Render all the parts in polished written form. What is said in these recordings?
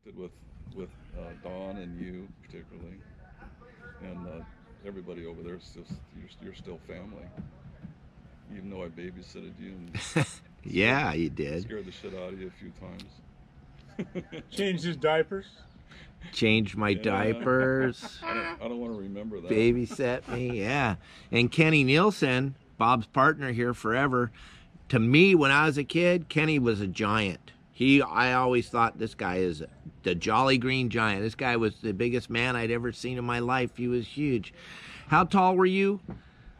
with Don and you particularly, and everybody over there is just you're still family. Even though I babysitted you and scared Yeah, you did. scared the shit out of you a few times. Changed his diapers. Changed my Yeah, diapers, I don't want to remember that. babysat me, yeah. And Kenny Neilsen, Bob's partner here forever. To me, when I was a kid, Kenny was a giant. I always thought this guy is the Jolly Green Giant. This guy was the biggest man I'd ever seen in my life. He was huge. How tall were you?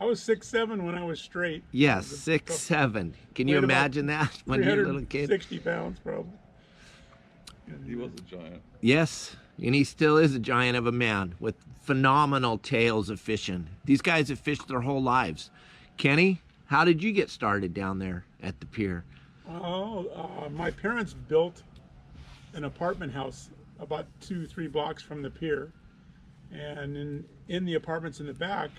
I was 6'7" when I was straight. Yes, 6'7". Can you Weighed about imagine that when you're a little kid? 360 pounds probably. He was a giant. Yes, and he still is a giant of a man with phenomenal tales of fishing. These guys have fished their whole lives. Kenny, how did you get started down there at the pier? My parents built an apartment house about 2-3 blocks from the pier, and in the apartments in the back,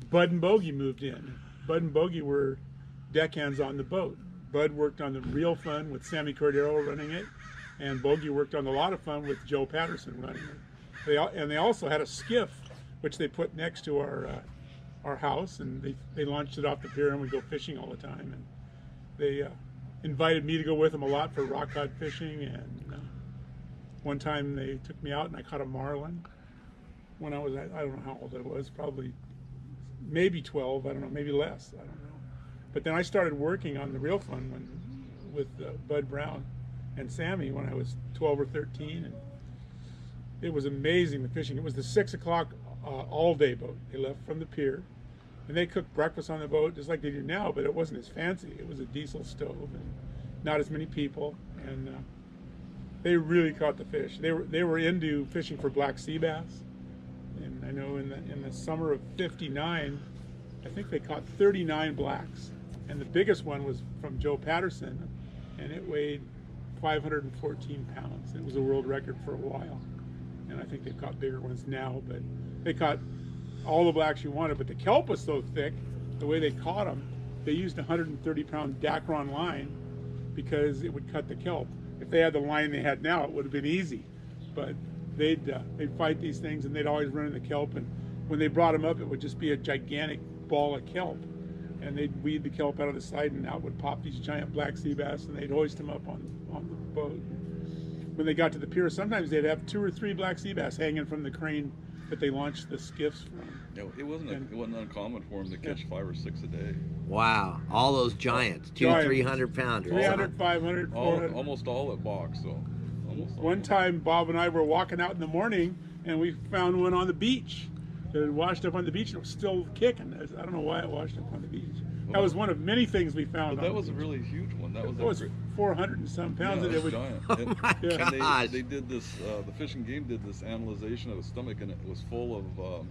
Bud and Bogey moved in. Bud and Bogey were deckhands on the boat. Bud worked on the Real Fun with Sammy Cordero running it, and Bogey worked on the Lot of Fun with Joe Patterson running it. They also had a skiff, which they put next to our house, and they launched it off the pier, and we go fishing all the time. And they invited me to go with them a lot for rock cod fishing, and one time they took me out and I caught a marlin when I don't know how old I was, probably maybe 12, I don't know, maybe less, I don't know. But then I started working on the Real Fun with Bud Brown and Sammy when I was 12 or 13, and it was amazing, the fishing. It was the 6 o'clock all-day boat. They left from the pier, and they cooked breakfast on the boat just like they do now, but it wasn't as fancy. It was a diesel stove and not as many people, and they really caught the fish. They were into fishing for black sea bass, and I know in the summer of '59, I think they caught 39 blacks, and the biggest one was from Joe Patterson, and it weighed 514 pounds. It was a world record for a while, and I think they've caught bigger ones now, but they caught all the blacks you wanted. But the kelp was so thick, the way they caught them, they used a 130-pound Dacron line because it would cut the kelp. If they had the line they had now, it would have been easy, but they'd fight these things, and they'd always run in the kelp, and when they brought them up, it would just be a gigantic ball of kelp, and they'd weed the kelp out of the side, and out would pop these giant black sea bass, and they'd hoist them up on the boat. When they got to the pier, sometimes they'd have 2 or 3 black sea bass hanging from the crane that they launched the skiffs from. Yeah, it wasn't uncommon for him to catch 5 or 6 a day. Wow, all those giants, 300 pounders. 300, 500, 400. Almost all at box, though. Almost all. One time, Bob and I were walking out in the morning, and we found one on the beach. It had washed up on the beach, and it was still kicking. I don't know why it washed up on the beach. That was one of many things we found. But that was a really huge one. That was 400 and some pounds. Yeah, and it was giant. Oh my gosh. They did this. The fishing game did this analyzation of the stomach, and it was full of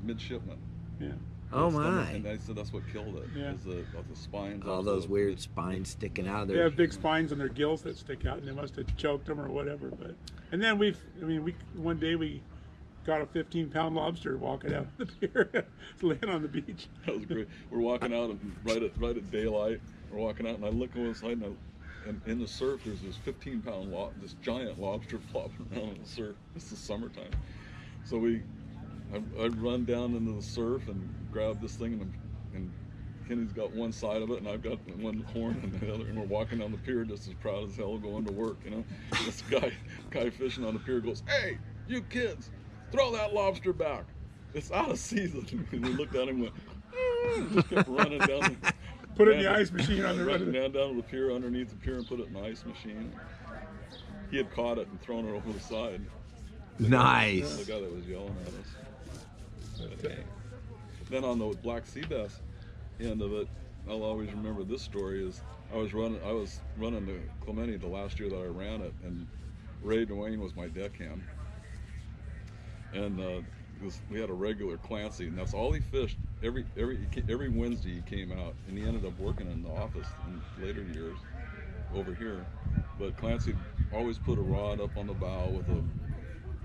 midshipmen. Yeah. Oh The stomach, my. and they said that's what killed it. Yeah. Is the spines. All of those the- weird spines sticking out of They there. have big spines on their gills that stick out, and they must have choked them or whatever. But then one day we got a 15-pound lobster walking out of the pier, it's laying on the beach. That was great. We're walking out and right at daylight. We're walking out, and I look on the side, and in the surf, there's this 15-pound this giant lobster flopping around in the surf. It's the summertime, so I run down into the surf and grab this thing, and Kenny's got one side of it, and I've got one horn and the other, and we're walking down the pier just as proud as hell, going to work. This guy fishing on the pier goes, "Hey, you kids, throw that lobster back. It's out of season." And we looked at him and went, and just kept running down. Put it in the ice machine on the running run. down to the pier, underneath the pier, and put it in the ice machine. He had caught it and thrown it over the side. Nice. The guy that was yelling at us. But, then on the black sea bass end of it, I'll always remember this story is I was running to Clemente the last year that I ran it, and Ray Dwayne was my deckhand. And we had a regular Clancy, and that's all he fished. Every Wednesday he came out, and he ended up working in the office in later years over here. But Clancy always put a rod up on the bow with a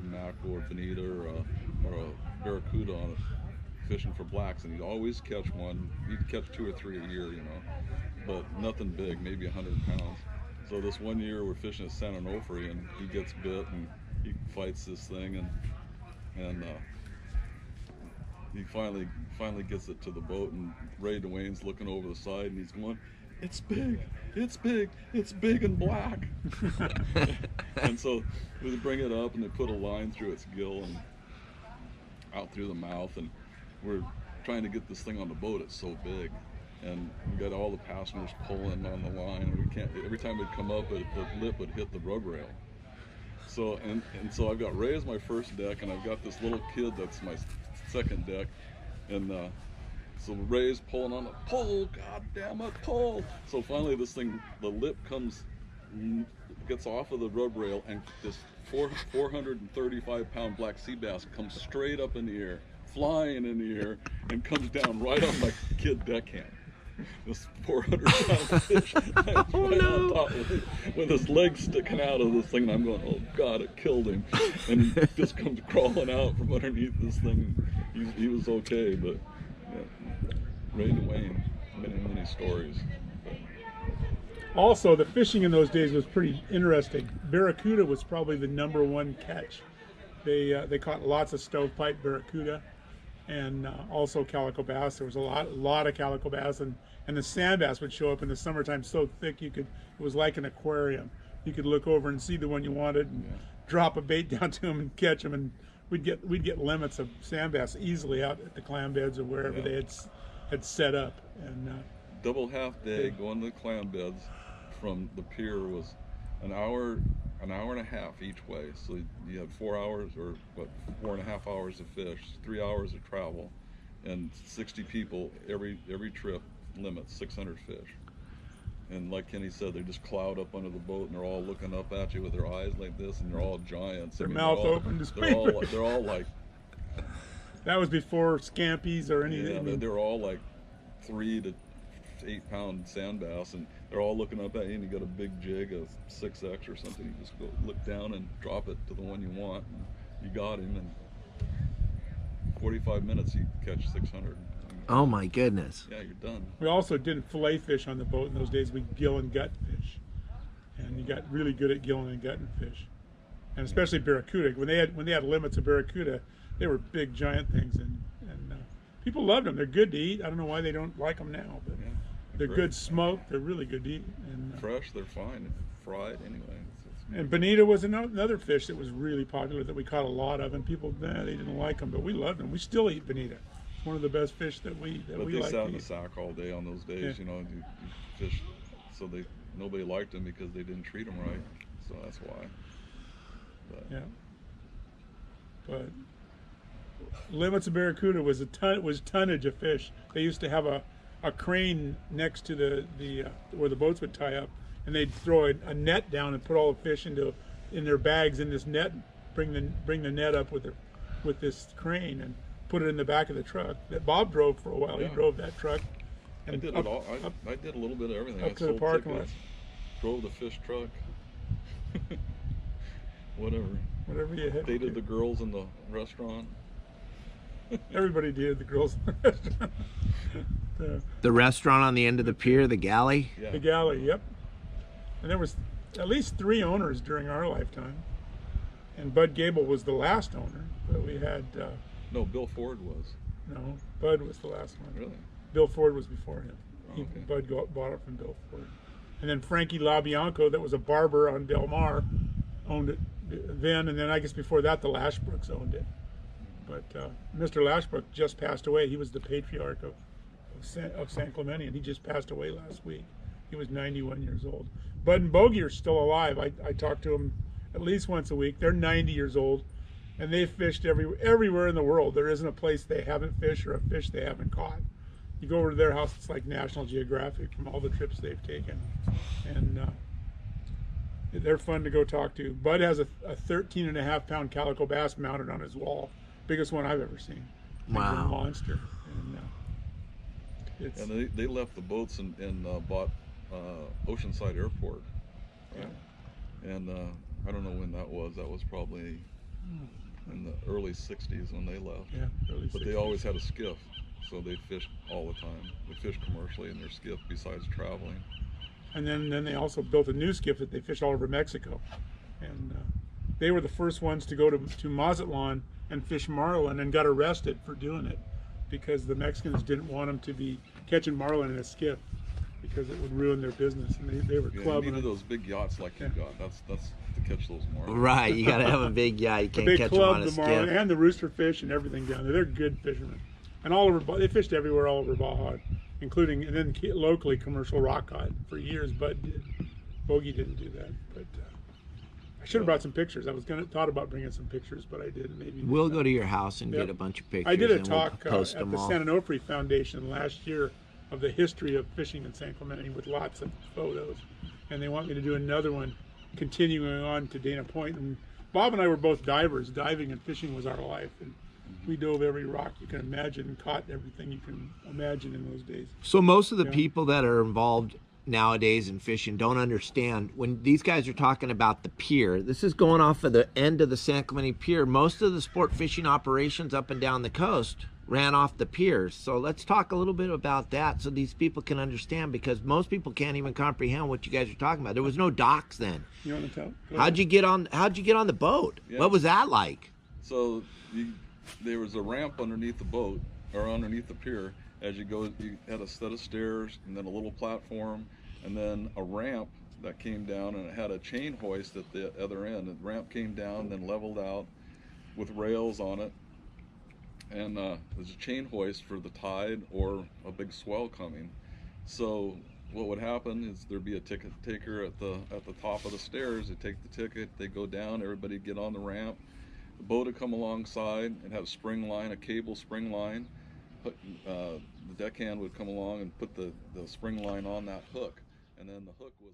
mackerel or bonita or a barracuda on it, fishing for blacks, and he'd always catch one. He'd catch 2 or 3 a year, but nothing big, maybe 100 pounds. So this one year we're fishing at San Onofre, and he gets bit, and he fights this thing, and he finally gets it to the boat, and Ray DeWayne's looking over the side, and he's going, "It's big, it's big, it's big and black." And so we bring it up, and they put a line through its gill and out through the mouth, and we're trying to get this thing on the boat. It's so big, and we got all the passengers pulling on the line, and we can't. Every time we'd come up, the lip would hit the rub rail. So and so I've got Ray as my first deck, and I've got this little kid that's my second deck, and so Ray's pulling on the pull, god damn it, pull. So finally this thing, the lip gets off of the rub rail, and this 435-pound black sea bass comes straight up in the air, flying in the air, and comes down right on my kid deckhand. This 400-pound fish right on top with his legs sticking out of this thing, and I'm going, oh God, it killed him. And he just comes crawling out from underneath this thing. He was okay, but yeah. Ray DeWayne, many stories. But. Also, the fishing in those days was pretty interesting. Barracuda was probably the #1 catch. They caught lots of stovepipe barracuda, and also calico bass. There was a lot of calico bass, and the sand bass would show up in the summertime so thick it was like an aquarium. You could look over and see the one you wanted, and drop a bait down to them and catch them, and we'd get limits of sand bass easily out at the clam beds or wherever they had set up. And double half day going to the clam beds from the pier was an hour and a half each way. So you had 4 hours, or 4.5 hours of fish, 3 hours of travel, and 60 people every trip. Limit 600 fish. And like Kenny said, they just cloud up under the boat, and they're all looking up at you with their eyes like this, and they're all giants. Their mouth open to speak. They're all like. That was before scampies or anything. Yeah, they're all like 3 to 8 pound sand bass, and they're all looking up at you, and you got a big jig of 6X or something. You just go look down and drop it to the one you want, and you got him. And 45 minutes, you catch 600. Oh my goodness. Yeah, you're done. We also didn't fillet fish on the boat in those days. We gill and gut fish, and you got really good at gilling and gutting fish, and especially barracuda. When they had limits of barracuda, they were big giant things, and people loved them. They're good to eat. I don't know why they don't like them now, but they're good smoked. They're really good to eat. And fresh, they're fine. Fried anyway. And bonita was another fish that was really popular that we caught a lot of, and people they didn't like them, but we loved them. We still eat bonita. One of the best fish that we like. But they sat in the sack all day on those days, you fish. So nobody liked them because they didn't treat them right. So that's why. But. But limits of barracuda was tonnage of fish. They used to have a crane next to the where the boats would tie up, and they'd throw a net down and put all the fish in their bags in this net, bring the net up with this crane and put it in the back of the truck that Bob drove for a while. He drove that truck. And I did it all. I did a little bit of everything. Up to the parking lot. Drove the fish truck. Whatever you had. Dated the girls in the restaurant. Everybody dated the girls in the restaurant. The restaurant on the end of the pier, the galley? Yeah. The galley, yep. And there was at least 3 owners during our lifetime. And Bud Gable was the last owner, but we had... No, Bill Ford was. No, Bud was the last one. Really? Bill Ford was before him. Okay. Bud bought it from Bill Ford. And then Frankie LaBianco, that was a barber on Del Mar, owned it then. And then I guess before that, the Lashbrooks owned it. But Mr. Lashbrook just passed away. He was the patriarch of San Clemente, and he just passed away last week. He was 91 years old. Bud and Bogey are still alive. I talk to them at least once a week. They're 90 years old. And they've fished everywhere in the world. There isn't a place they haven't fished or a fish they haven't caught. You go over to their house, it's like National Geographic from all the trips they've taken. And they're fun to go talk to. Bud has a 13.5-pound calico bass mounted on his wall. Biggest one I've ever seen. Wow. It's a monster. And they left the boats and bought Oceanside Airport. Yeah. And I don't know when that was. That was probably in the early 60s when they left. Yeah, early 60s. But they always had a skiff, so they fished all the time. They fished commercially in their skiff besides traveling. And then they also built a new skiff that they fish all over Mexico. And they were the first ones to go to Mazatlan and fish marlin, and got arrested for doing it because the Mexicans didn't want them to be catching marlin in a skiff because it would ruin their business. And they were clubbing. You needed those big yachts like you got. That's to catch those marlin. Right, you got to have a big yacht. You can't catch them on a They clubbed the marlin skiff. and the rooster fish and everything down there. They're good fishermen. And all over, they fished everywhere all over Baja, including, and then locally, commercial rock cod for years. Bud did. Bogey didn't do that. But I should have brought some pictures. I was thought about bringing some pictures, but I didn't. Maybe We'll go to your house and get a bunch of pictures. I did a and we'll talk post at them the all. San Onofre Foundation last year of the history of fishing in San Clemente with lots of photos, and they want me to do another one continuing on to Dana Point. And Bob and I were both divers. Diving and fishing was our life, and we dove every rock you can imagine and caught everything you can imagine in those days. So most of the people that are involved nowadays in fishing don't understand when these guys are talking about the pier. This is going off of the end of the San Clemente Pier. Most of the sport fishing operations up and down the coast ran off the piers. So let's talk a little bit about that so these people can understand, because most people can't even comprehend what you guys are talking about. There was no docks then. You want to tell? How'd you get on the boat? Yeah. What was that like? So there was a ramp underneath the boat, or underneath the pier. As you go, you had a set of stairs, and then a little platform, and then a ramp that came down, and it had a chain hoist at the other end. The ramp came down, then leveled out with rails on it, and there's a chain hoist for the tide or a big swell coming. So what would happen is there'd be a ticket taker at the top of the stairs. They take the ticket, they go down, everybody get on the ramp. The boat would come alongside and have a spring line, a cable spring line. The deckhand would come along and put the spring line on that hook, and then the hook was